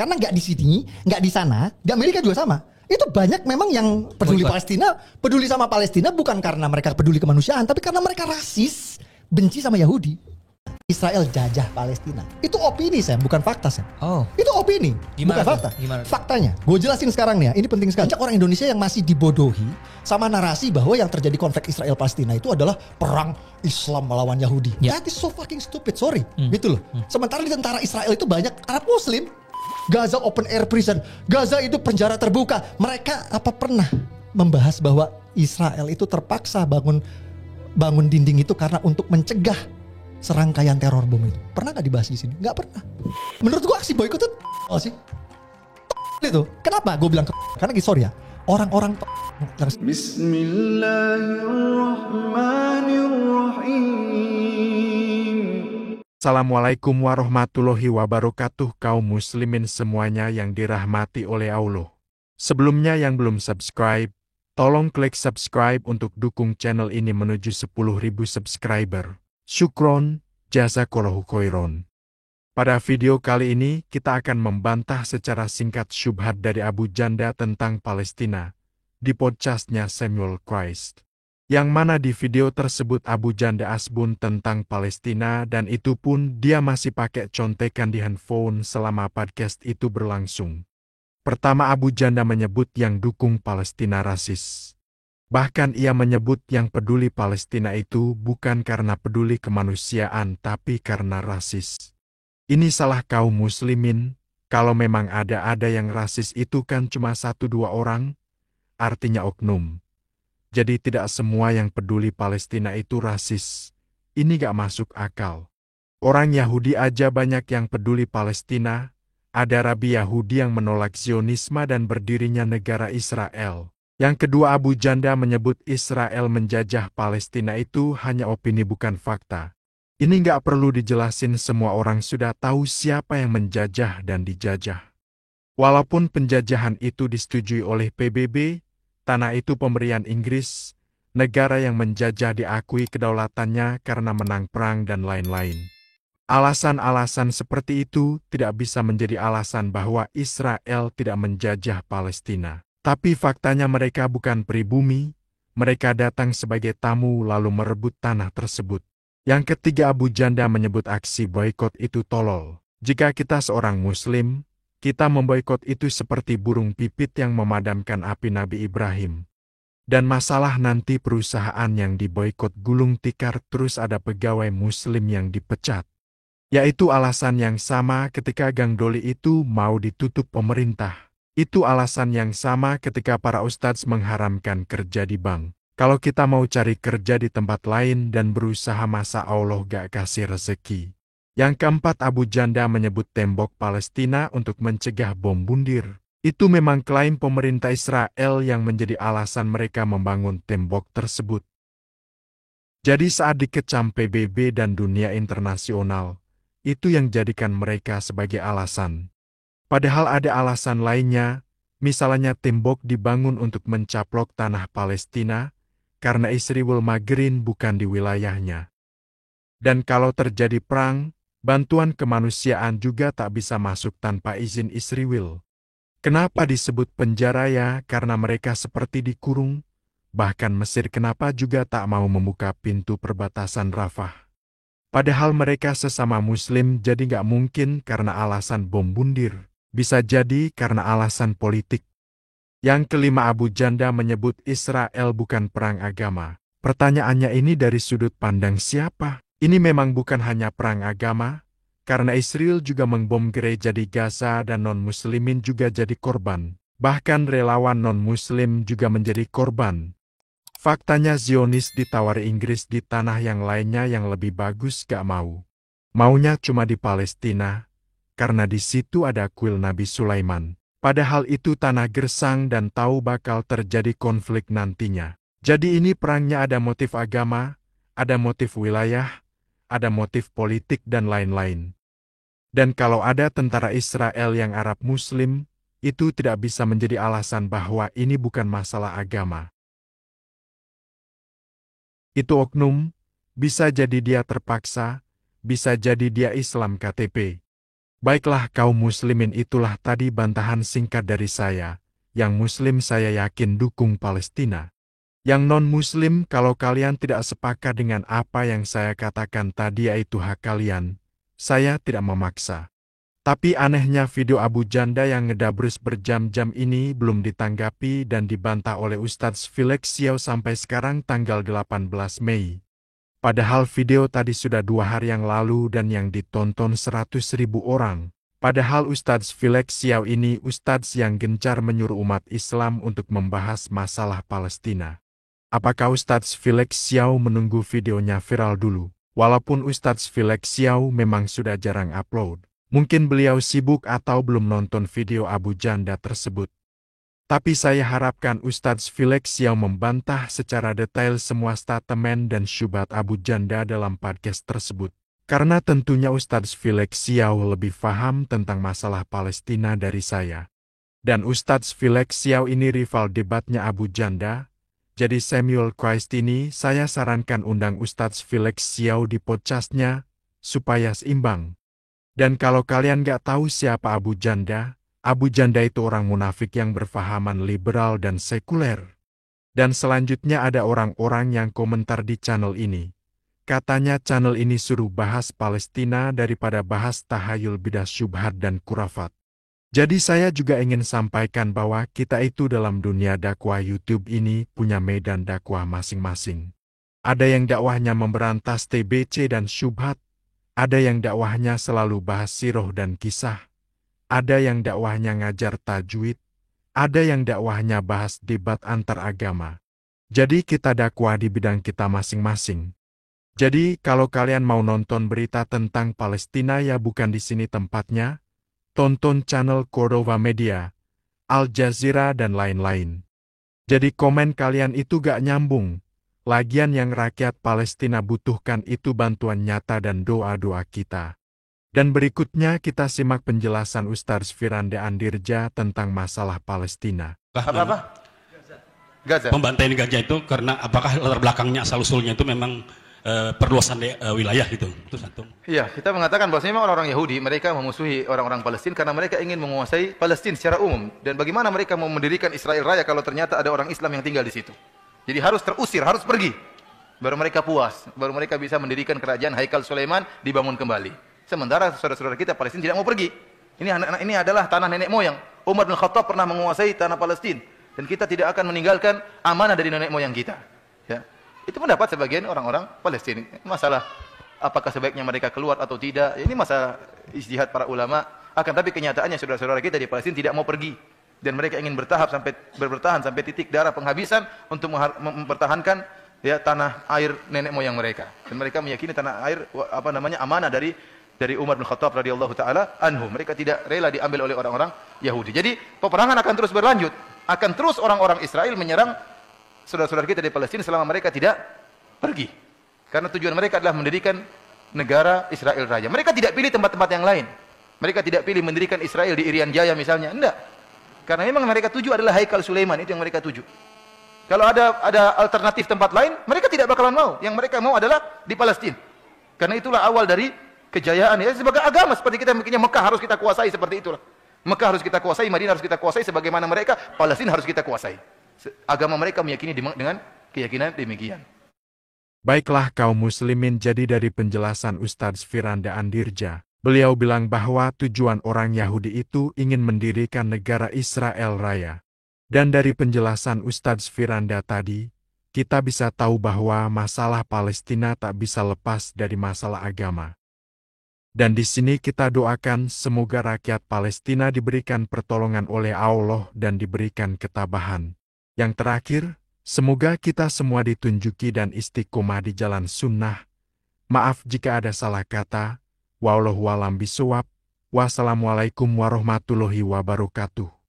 Karena nggak di sini, nggak di sana, di Amerika juga sama. Itu banyak memang yang peduli Palestina, peduli sama Palestina bukan karena mereka peduli kemanusiaan, tapi karena mereka rasis, benci sama Yahudi. Israel jajah Palestina. Itu opini, Sam, bukan fakta, Sam. Oh. Itu opini, Gimana bukan fakta. Gimana? Faktanya, gue jelasin sekarang nih ya. Ini penting sekali. Banyak orang Indonesia yang masih dibodohi sama narasi bahwa yang terjadi konflik Israel Palestina itu adalah perang Islam melawan Yahudi. That is so fucking stupid, sorry. Gitu loh. Sementara di tentara Israel itu banyak Arab Muslim. Gaza open air prison. Gaza itu penjara terbuka. Mereka apa pernah membahas bahwa Israel itu terpaksa bangun dinding itu karena untuk mencegah serangkaian teror bom itu? Pernah nggak dibahas di sini? Nggak pernah. Menurut gua aksi boykot itu sih itu. Kenapa gue bilang karena sorry ya, orang-orang Bismillahirrahmanirrahim. Assalamualaikum warahmatullahi wabarakatuh, kaum muslimin semuanya yang dirahmati oleh Allah. Sebelumnya yang belum subscribe, tolong klik subscribe untuk dukung channel ini menuju 10.000 subscriber. Syukron, jazakallahu khairon. Pada video kali ini, kita akan membantah secara singkat syubhat dari Abu Janda tentang Palestina di podcastnya Samuel Christ. Yang mana di video tersebut Abu Janda asbun tentang Palestina dan itu pun dia masih pakai contekan di handphone selama podcast itu berlangsung. Pertama, Abu Janda menyebut yang dukung Palestina rasis. Bahkan ia menyebut yang peduli Palestina itu bukan karena peduli kemanusiaan tapi karena rasis. Ini salah kaum muslimin, kalau memang ada yang rasis itu kan cuma 1-2 orang, artinya oknum. Jadi tidak semua yang peduli Palestina itu rasis. Ini gak masuk akal. Orang Yahudi aja banyak yang peduli Palestina, ada Rabi Yahudi yang menolak Zionisme dan berdirinya negara Israel. Yang kedua, Abu Janda menyebut Israel menjajah Palestina itu hanya opini bukan fakta. Ini nggak perlu dijelasin, semua orang sudah tahu siapa yang menjajah dan dijajah. Walaupun penjajahan itu disetujui oleh PBB, tanah itu pemberian Inggris, negara yang menjajah diakui kedaulatannya karena menang perang dan lain-lain. Alasan-alasan seperti itu tidak bisa menjadi alasan bahwa Israel tidak menjajah Palestina. Tapi faktanya mereka bukan pribumi, mereka datang sebagai tamu lalu merebut tanah tersebut. Yang ketiga, Abu Janda menyebut aksi boykot itu tolol. Jika kita seorang muslim, kita memboikot itu seperti burung pipit yang memadamkan api Nabi Ibrahim. Dan masalah nanti perusahaan yang diboikot gulung tikar terus ada pegawai muslim yang dipecat. Yaitu alasan yang sama ketika Gang Doli itu mau ditutup pemerintah. Itu alasan yang sama ketika para ustadz mengharamkan kerja di bank. Kalau kita mau cari kerja di tempat lain dan berusaha, masa Allah gak kasih rezeki. Yang keempat, Abu Janda menyebut tembok Palestina untuk mencegah bom bundir. Itu memang klaim pemerintah Israel yang menjadi alasan mereka membangun tembok tersebut. Jadi saat dikecam PBB dan dunia internasional, itu yang jadikan mereka sebagai alasan. Padahal ada alasan lainnya, misalnya tembok dibangun untuk mencaplok tanah Palestina, karena Isriwil Magrin bukan di wilayahnya. Dan kalau terjadi perang, bantuan kemanusiaan juga tak bisa masuk tanpa izin Isriwil. Kenapa disebut penjara ya? Karena mereka seperti dikurung. Bahkan Mesir kenapa juga tak mau membuka pintu perbatasan Rafah. Padahal mereka sesama muslim, jadi gak mungkin karena alasan bom bundir. Bisa jadi karena alasan politik. Yang kelima, Abu Janda menyebut Israel bukan perang agama. Pertanyaannya, ini dari sudut pandang siapa? Ini memang bukan hanya perang agama, karena Israel juga membom gereja di Gaza dan non-muslimin juga jadi korban. Bahkan relawan non-muslim juga menjadi korban. Faktanya Zionis ditawari Inggris di tanah yang lainnya yang lebih bagus gak mau. Maunya cuma di Palestina, karena di situ ada kuil Nabi Sulaiman. Padahal itu tanah gersang dan tahu bakal terjadi konflik nantinya. Jadi ini perangnya ada motif agama, ada motif wilayah, ada motif politik dan lain-lain. Dan kalau ada tentara Israel yang Arab Muslim, itu tidak bisa menjadi alasan bahwa ini bukan masalah agama. Itu oknum, bisa jadi dia terpaksa, bisa jadi dia Islam KTP. Baiklah kaum muslimin, itulah tadi bantahan singkat dari saya. Yang muslim saya yakin dukung Palestina. Yang non-muslim kalau kalian tidak sepakat dengan apa yang saya katakan tadi yaitu hak kalian. Saya tidak memaksa. Tapi anehnya video Abu Janda yang ngedabrus berjam-jam ini belum ditanggapi dan dibantah oleh Ustadz Felix Xiao sampai sekarang tanggal 18 Mei. Padahal video tadi sudah 2 hari yang lalu dan yang ditonton 100.000 orang. Padahal Ustadz Felix Xiao ini ustadz yang gencar menyuruh umat Islam untuk membahas masalah Palestina. Apakah Ustadz Felix Xiao menunggu videonya viral dulu? Walaupun Ustadz Felix Xiao memang sudah jarang upload. Mungkin beliau sibuk atau belum nonton video Abu Janda tersebut. Tapi saya harapkan Ustadz Felix Xiao membantah secara detail semua statement dan syubhat Abu Janda dalam podcast tersebut. Karena tentunya Ustadz Felix Xiao lebih paham tentang masalah Palestina dari saya. Dan Ustadz Felix Xiao ini rival debatnya Abu Janda. Jadi Samuel Christ ini saya sarankan undang Ustadz Felix Xiao di podcastnya supaya seimbang. Dan kalau kalian gak tahu siapa Abu Janda itu orang munafik yang berfahaman liberal dan sekuler. Dan selanjutnya ada orang-orang yang komentar di channel ini. Katanya channel ini suruh bahas Palestina daripada bahas tahayul bidah syubhat dan kurafat. Jadi saya juga ingin sampaikan bahwa kita itu dalam dunia dakwah YouTube ini punya medan dakwah masing-masing. Ada yang dakwahnya memberantas TBC dan syubhat. Ada yang dakwahnya selalu bahas sirah dan kisah. Ada yang dakwahnya ngajar tajwid. Ada yang dakwahnya bahas debat antar agama. Jadi kita dakwah di bidang kita masing-masing. Jadi kalau kalian mau nonton berita tentang Palestina ya bukan di sini tempatnya. Tonton channel Cordova Media, Al Jazeera dan lain-lain. Jadi komen kalian itu gak nyambung. Lagian yang rakyat Palestina butuhkan itu bantuan nyata dan doa-doa kita. Dan berikutnya kita simak penjelasan Ustadz Firanda Andirja tentang masalah Palestina. Apa? Gaza. Pembantaian Gaza itu karena apakah latar belakangnya asal-usulnya itu memang perluasan wilayah gitu. Itu satu. Iya, kita mengatakan bahwa memang orang-orang Yahudi mereka memusuhi orang-orang Palestina karena mereka ingin menguasai Palestina secara umum. Dan bagaimana mereka mau mendirikan Israel Raya kalau ternyata ada orang Islam yang tinggal di situ? Jadi harus terusir, harus pergi. Baru mereka puas, baru mereka bisa mendirikan kerajaan Haikal Sulaiman dibangun kembali. Sementara saudara-saudara kita Palestina tidak mau pergi. Ini adalah tanah nenek moyang. Umar bin Khattab pernah menguasai tanah Palestina dan kita tidak akan meninggalkan amanah dari nenek moyang kita. Ya. Itu pendapat sebagian orang-orang Palestina. Masalah apakah sebaiknya mereka keluar atau tidak, ini masalah ijtihad para ulama. Akan tapi kenyataannya saudara-saudara kita di Palestina tidak mau pergi. Dan mereka ingin bertahan sampai titik darah penghabisan untuk mempertahankan ya tanah air nenek moyang mereka. Dan mereka meyakini tanah air amanah dari Umar bin Khattab radhiyallahu taala anhu. Mereka tidak rela diambil oleh orang-orang Yahudi. Jadi peperangan akan terus berlanjut. Akan terus orang-orang Israel menyerang saudara-saudara kita di Palestina selama mereka tidak pergi. Karena tujuan mereka adalah mendirikan negara Israel Raya. Mereka tidak pilih tempat-tempat yang lain. Mereka tidak pilih mendirikan Israel di Irian Jaya misalnya. Enggak. Karena memang mereka tuju adalah Haikal Sulaiman, itu yang mereka tuju. Kalau ada alternatif tempat lain, mereka tidak bakalan mau. Yang mereka mau adalah di Palestina. Karena itulah awal dari kejayaan ya sebagai agama seperti kita mikirnya Mekah harus kita kuasai seperti itulah. Mekah harus kita kuasai, Madinah harus kita kuasai sebagaimana mereka, Palestina harus kita kuasai. Agama mereka meyakini dengan keyakinan demikian. Baiklah kaum muslimin, jadi dari penjelasan Ustadz Firanda Andirja, beliau bilang bahwa tujuan orang Yahudi itu ingin mendirikan negara Israel Raya. Dan dari penjelasan Ustadz Firanda tadi, kita bisa tahu bahwa masalah Palestina tak bisa lepas dari masalah agama. Dan di sini kita doakan semoga rakyat Palestina diberikan pertolongan oleh Allah dan diberikan ketabahan. Yang terakhir, semoga kita semua ditunjuki dan istiqomah di jalan sunnah. Maaf jika ada salah kata. Wallahu a'lam bishawab. Wassalamualaikum warahmatullahi wabarakatuh.